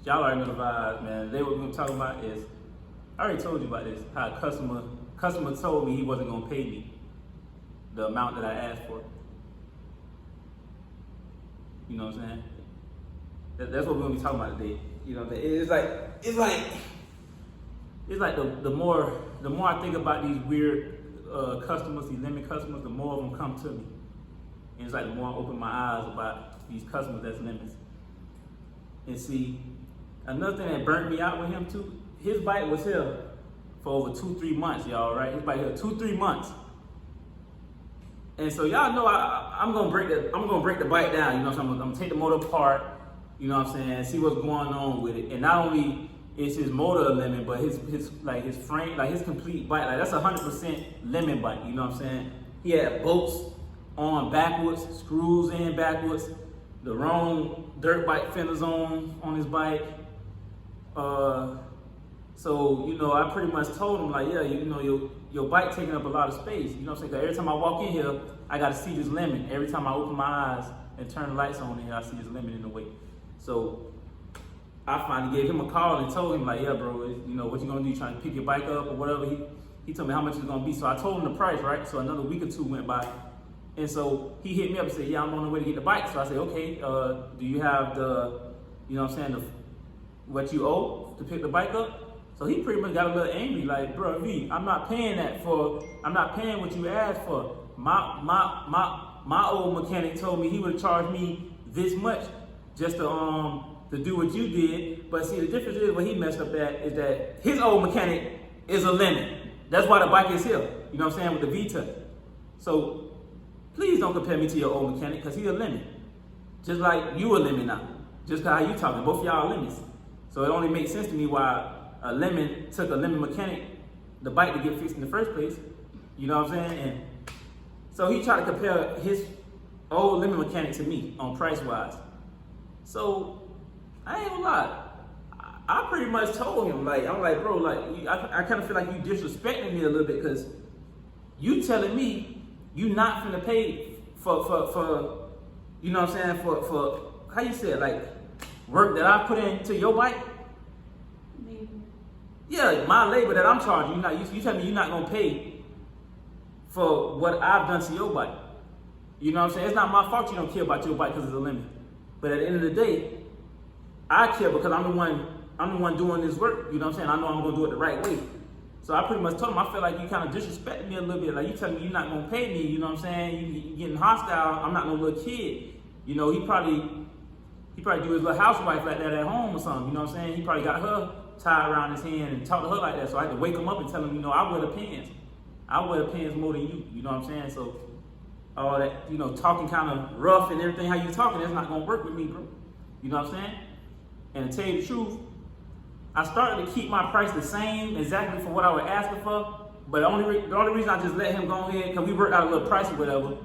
Y'all already know the vibes, man. Today what we're gonna talk about is, I already told you about this, how a customer told me he wasn't gonna pay me the amount that I asked for. You know what I'm saying? That's what we're gonna be talking about today. You know, it's like the more I think about these weird customers, these limit customers, the more of them come to me. And it's like the more I open my eyes about these customers that's limits. And see, another thing that burnt me out with him too, his bike was here for over 2-3 months, y'all, right? His bike here 2-3 months. And so y'all know I'm gonna break the bike down, you know what I'm saying? I'm gonna take the motor apart, you know what I'm saying, see what's going on with it. And not only is his motor a lemon, but his frame, like his complete bike, like that's 100% lemon bike, you know what I'm saying? He had bolts on backwards, screws in backwards, the wrong dirt bike fenders on his bike. So, you know, I pretty much told him, like, yeah, you know, your bike taking up a lot of space. You know what I'm saying? 'Cause every time I walk in here, I got to see this lemon. Every time I open my eyes and turn the lights on in here, I see this lemon in the way. So I finally gave him a call and told him, like, yeah, bro, you know, what you gonna do? You trying to pick your bike up or whatever? He told me how much it's gonna be. So I told him the price, right? So another week or two went by. And so he hit me up and said, yeah, I'm on the way to get the bike. So I said, okay, do you have the, you know what I'm saying, what you owe to pick the bike up? So he pretty much got a little angry, like, bro, V, I'm not paying what you asked for. My old mechanic told me he would charge me this much just to do what you did. But see, the difference is what he messed up at is that his old mechanic is a lemon. That's why the bike is here. You know what I'm saying, with the VTouch. So please don't compare me to your old mechanic, because he's a lemon. Just like you a lemon now. Just how you talking. Both of y'all are lemons. So it only makes sense to me why a lemon took a lemon mechanic, the bike, to get fixed in the first place. You know what I'm saying? And so he tried to compare his old lemon mechanic to me on price wise. So I ain't gonna lie, I pretty much told him, like, I'm like, bro, like, I kind of feel like you disrespecting me a little bit, because you telling me you not finna pay for you know what I'm saying, for how you say it, like, work that I put into your bike. Yeah, my labor that I'm charging, you tell me you're not gonna pay for what I've done to your bike. You know what I'm saying? It's not my fault you don't care about your bike because it's a lemon. But at the end of the day, I care because I'm the one doing this work. You know what I'm saying? I know I'm gonna do it the right way. So I pretty much told him, I feel like you kind of disrespected me a little bit. Like, you telling me you're not gonna pay me, you know what I'm saying? You getting hostile. I'm not no little kid. You know, he probably do his little housewife like that at home or something. You know what I'm saying? He probably got her tied around his hand and talk to her like that. So I had to wake him up and tell him, you know, I wear the pants. I wear the pants more than you. You know what I'm saying? So all that, you know, talking kind of rough and everything, how you talking, that's not gonna work with me, bro. You know what I'm saying? And to tell you the truth, I started to keep my price the same exactly for what I was asking for. But the only reason I just let him go ahead, because we worked out a little price or whatever.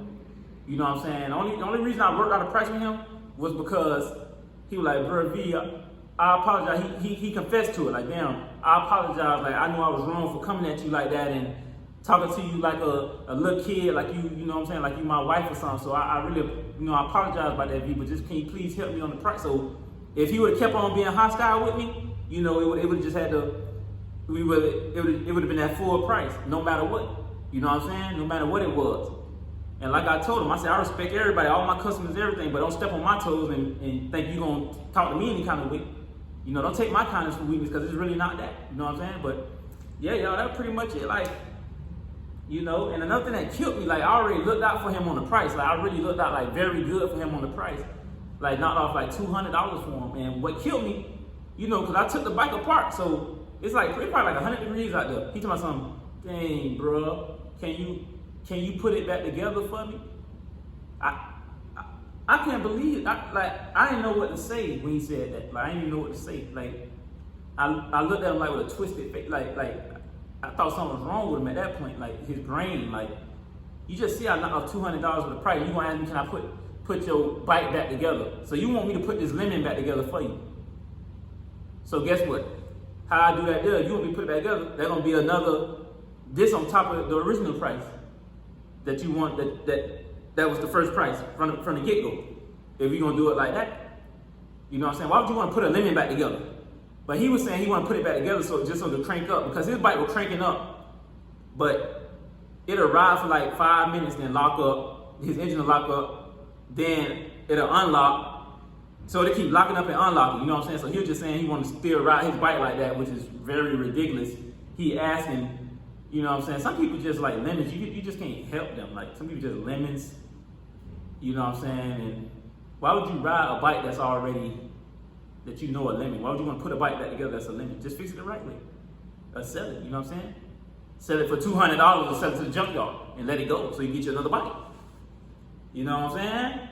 You know what I'm saying? The only reason I worked out a price with him was because he was like, bro, V, I apologize. He confessed to it. Like, damn, I apologize. Like, I knew I was wrong for coming at you like that and talking to you like a little kid, like you know what I'm saying, like you my wife or something. So I really, you know, I apologize about that, V, but just can you please help me on the price? So if he would have kept on being hostile with me, you know, it would have just had to, it would have been that full price, no matter what. You know what I'm saying? No matter what it was. And like I told him, I said, I respect everybody, all my customers, everything, but don't step on my toes and think you're going to talk to me any kind of way. You know, don't take my kindness for weakness, because it's really not that. You know what I'm saying? But yeah, y'all, that's pretty much it. Like, you know, and another thing that killed me, like, I already looked out for him on the price. Like, I really looked out, like, very good for him on the price. Like, knocked off, like, $200 for him. And what killed me, you know, because I took the bike apart. So it's probably like 100 degrees out there. He told me something, dang, bro, can you put it back together for me? I can't believe it. I didn't know what to say when he said that. Like, I didn't even know what to say. Like, I looked at him like with a twisted face. Like I thought something was wrong with him at that point. Like, his brain. Like, you just see I knocked off $200 with the price. You gonna ask me, can I put your bike back together? So you want me to put this lemon back together for you? So guess what? How I do that there? You want me to put it back together? That's gonna be another this on top of the original price that you want. That was the first price from the get-go. If you're gonna do it like that. You know what I'm saying? Why would you want to put a lemon back together? But he was saying he want to put it back together so it to crank up, because his bike was cranking up, but it'll ride for like 5 minutes, then lock up. His engine will lock up, then it'll unlock. So they keep locking up and unlocking. You know what I'm saying? So he was just saying he wanted to still ride his bike like that, which is very ridiculous. He asking, you know what I'm saying? Some people just like lemons. You just can't help them. Like some people just lemons. You know what I'm saying? And why would you ride a bike that's already, that you know a lemon? Why would you want to put a bike back together that's a lemon? Just fix it the right way. Or sell it, you know what I'm saying? Sell it for $200 or sell it to the junkyard and let it go so you can get you another bike. You know what I'm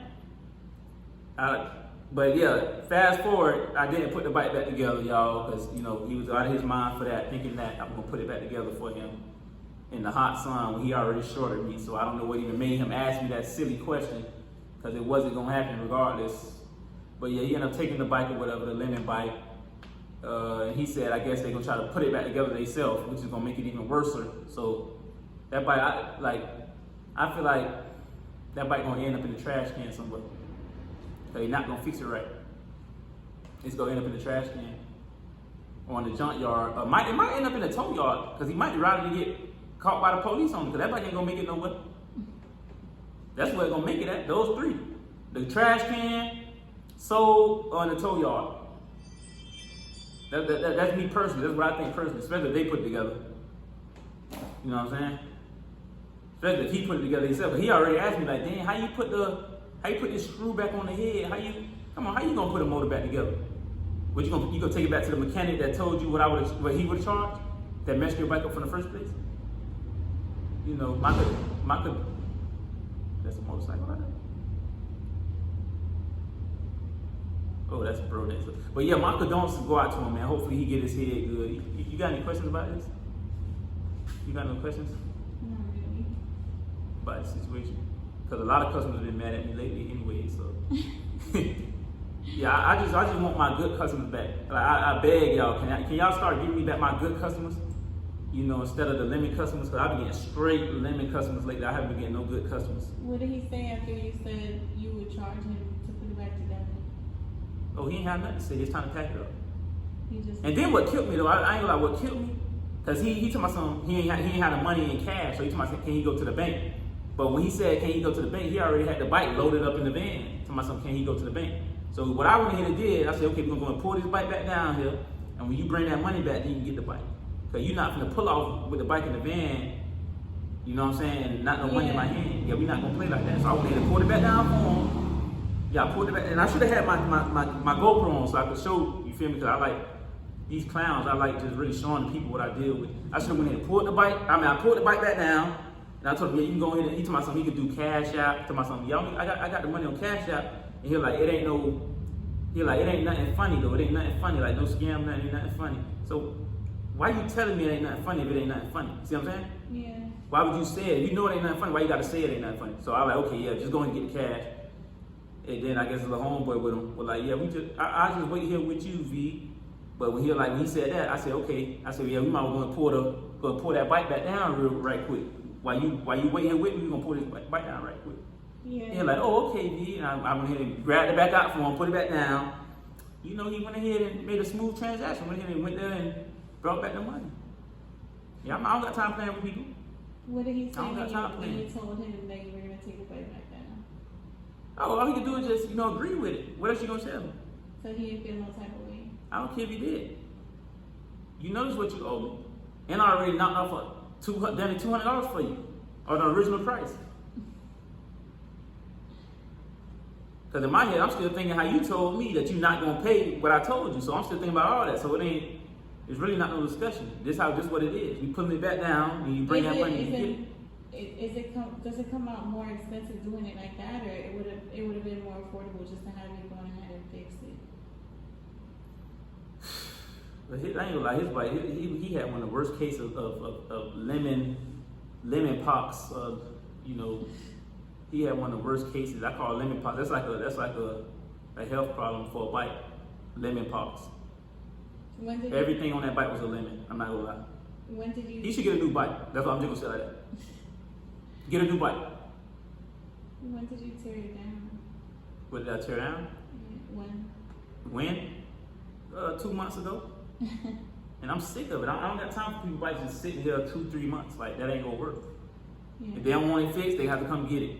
saying? But yeah, fast forward, I didn't put the bike back together, y'all, because you know he was out of his mind for that, thinking that I'm gonna put it back together for him in the hot sun when he already shorted me. So I don't know what even made him ask me that silly question, because it wasn't gonna happen regardless. But yeah, he ended up taking the bike or whatever, the lemon bike. And he said, I guess they're gonna try to put it back together themselves, which is gonna make it even worse. So that bike, I feel like that bike gonna end up in the trash can somewhere. They're not gonna fix it right. It's gonna end up in the trash can or in the junkyard. It might end up in the tow yard, because he might be riding to get caught by the police on it, because that bike ain't gonna make it nowhere. That's where it's gonna make it at, those three. The trash can, sold, or in the tow yard. That's me personally. That's what I think personally, especially if they put it together. You know what I'm saying? Especially if he put it together himself. But he already asked me, like, Dan, how you put this screw back on the head? How you gonna put a motor back together? What you gonna take it back to the mechanic that told you what he would have charged? That messed your bike up from the first place? You know, my that's a motorcycle, right? Oh, that's a bro. But yeah, my condolences go out to him, man. Hopefully he get his head good. You got any questions about this? You got no questions? Not really. About the situation? Because a lot of customers have been mad at me lately anyway, so. Yeah, I just want my good customers back. Like I beg y'all, can y'all start giving me back my good customers? You know, instead of the lemon customers, because I've been getting straight lemon customers lately. I haven't been getting no good customers. What did he say after you said you would charge him to put it back together? Oh, he ain't had nothing to say. It's time to pack it up. And then what killed me though, I ain't gonna lie, what killed me, because he told my son he ain't had the money in cash, so he told my son, can he go to the bank? But when he said, can he go to the bank, he already had the bike loaded up in the van. Told my son, can he go to the bank? So what I went ahead and did, I said, okay, we're gonna go and pull this bike back down here, and when you bring that money back, then you can get the bike. Because you're not gonna pull off with the bike in the van, you know what I'm saying, and not no money in my hand. Yeah, we're not gonna play like that. So I went ahead and pulled it back down for him. Yeah, I pulled it back, and I should have had my GoPro on so I could show, you feel me, because I like these clowns, I like just really showing the people what I deal with. I should have went ahead and pulled the bike, I pulled the bike back down, and I told him, yeah, you can go ahead and, he told me something, he could do Cash App. He told me something, y'all, I got the money on Cash App, and he was like, it ain't nothing funny though, it ain't nothing funny, like no scam, nothing, ain't nothing funny. So, why you telling me it ain't nothing funny if it ain't nothing funny? See what I'm saying? Yeah. Why would you say it? If you know it ain't nothing funny, why you gotta say it ain't nothing funny? So I was like, okay, yeah, just go and get the cash. And then I guess the homeboy with him was like, yeah, I just wait here with you, V. But when he said that, I said, okay. I said, yeah, we might go and pull that bike back down right quick. While you wait here with me, we gonna pull this bike down right quick. Yeah. And like, oh, okay, V. And I went ahead and grabbed it back out for him, put it back down. You know, he went ahead and made a smooth transaction. Went ahead and went there and brought back the money. Yeah, I don't got time playing with people. What did he say when you told him that you were gonna take the bike back down? Oh, all he could do is just, agree with it. What else you gonna tell him? So he didn't feel no type of way? I don't care if he did. You notice what you owe me. And I already knocked off $200 for you. Or the original price. Because in my head, I'm still thinking how you told me that you're not going to pay what I told you. So I'm still thinking about all that. So it's really not no discussion. This what it is. We putting it back down, and you bring that money. Does it come out more expensive doing it like that, or it would have been more affordable just to have you go ahead and fix it? But I ain't gonna lie, his bike, he had one of the worst cases of lemon pox. He had one of the worst cases. I call it lemon pox. That's like a health problem for a bike. Lemon pox. Everything on that bike was a lemon. I'm not gonna lie. When did you? He should get a new bike. That's what I'm just gonna say like that. Get a new bike. When did you tear it down? What did I tear down? When? When? 2 months ago. And I'm sick of it. I don't got time for people bikes just sitting here 2-3 months. Like, that ain't gonna work. Yeah. If they don't want it fixed, they have to come get it.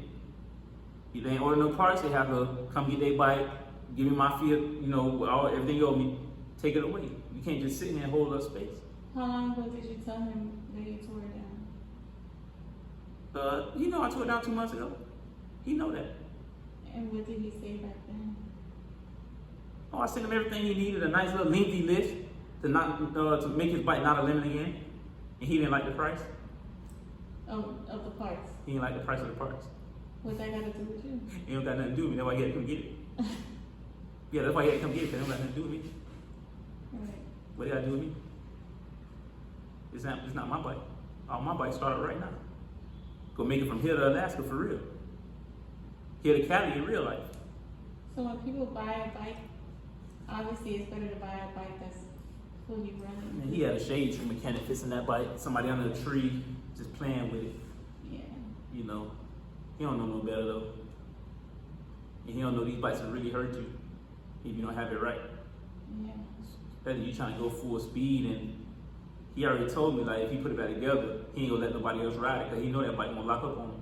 If they ain't order no parts, they have to come get their bike, give me my fee, you know, everything you owe me, take it away. You can't just sit here and hold up space. How long ago did you tell him that you tore it down? You know I tore it down 2 months ago. He know that. And what did he say back then? Oh, I sent him everything he needed, a nice little lengthy list to make his bike not a limit again. And he didn't like the price. Of the parts. He didn't like the price of the parts. What that got to do with you? It don't got nothing to do with me. That's why he had to come get it. Yeah, that's why he had to come get it, because it don't got nothing to do with me. Right. What it got to do with me? It's not my bike. All my bikes started right now. Go make it from here to Alaska for real. Here to Cali in real life. So when people buy a bike, obviously it's better to buy a bike that's fully running. And he had a shade tree mechanic fixing that bike. Somebody under a tree just playing with it. Yeah. You know, he don't know no better though. And he don't know these bikes will really hurt you if you don't have it right. Yeah. Especially you trying to go full speed, and he already told me, like, if he put it back together, he ain't gonna let nobody else ride it, because he know that bike gonna lock up on him.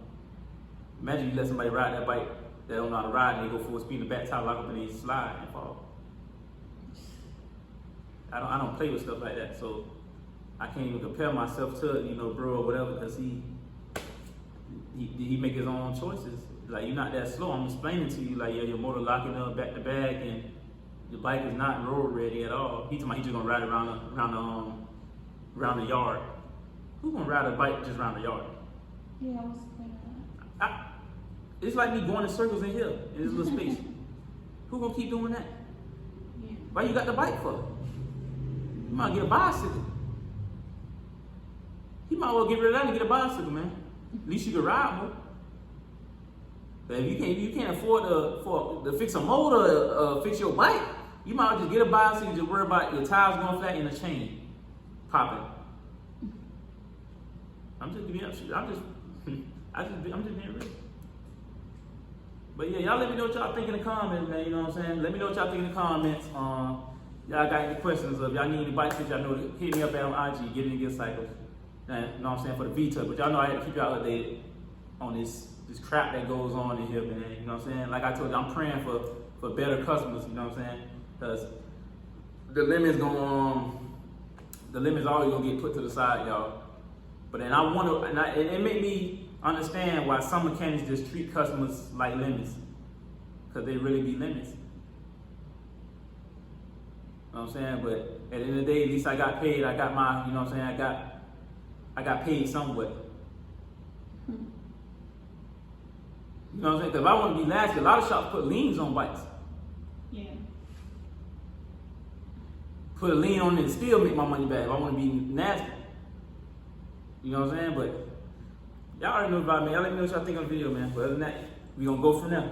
Imagine you let somebody ride that bike that don't know how to ride, and they go full speed, and the back tire lock up, and they slide and fall. I don't play with stuff like that, so I can't even compare myself to, you know, bro or whatever, because he make his own choices. Like, you're not that slow. I'm explaining to you, like, yeah, your motor locking up back to back, and your bike is not road ready at all. He talking about he just gonna ride around the yard. Who gonna ride a bike just around the yard? Yeah, I was thinking that. It's like me going in circles in here in this little space. Who gonna keep doing that? Yeah. Why you got the bike for? You might get a bicycle. You might well get rid of that and get a bicycle, man. At least you can ride more. But if you can't afford to fix a motor, fix your bike, you might well just get a bicycle and just worry about your tires going flat and the chain popping. I'm just being real. But yeah, y'all let me know what y'all think in the comments, man. You know what I'm saying? Let me know what y'all think in the comments. Y'all got any questions? If y'all need any bike tips, y'all know to hit me up on IG, Get In Get Cycles. And you know what I'm saying, for the VTouch. But y'all know I had to keep y'all updated on this crap that goes on in here, man. You know what I'm saying? Like I told you, I'm praying for better customers. You know what I'm saying? Because the limit's always gonna get put to the side, y'all. But then it made me understand why some mechanics just treat customers like limits, because they really be limits. You know what I'm saying? But at the end of the day, at least I got paid. I got my, you know what I'm saying? I got paid somewhat. You know what I'm saying? Because if I want to be nasty, a lot of shops put liens on bikes. Yeah. Put a lien on it and still make my money back if I want to be nasty. You know what I'm saying? But y'all already know about me. Y'all let me know what y'all think of the video, man. But other than that, we gonna go from there.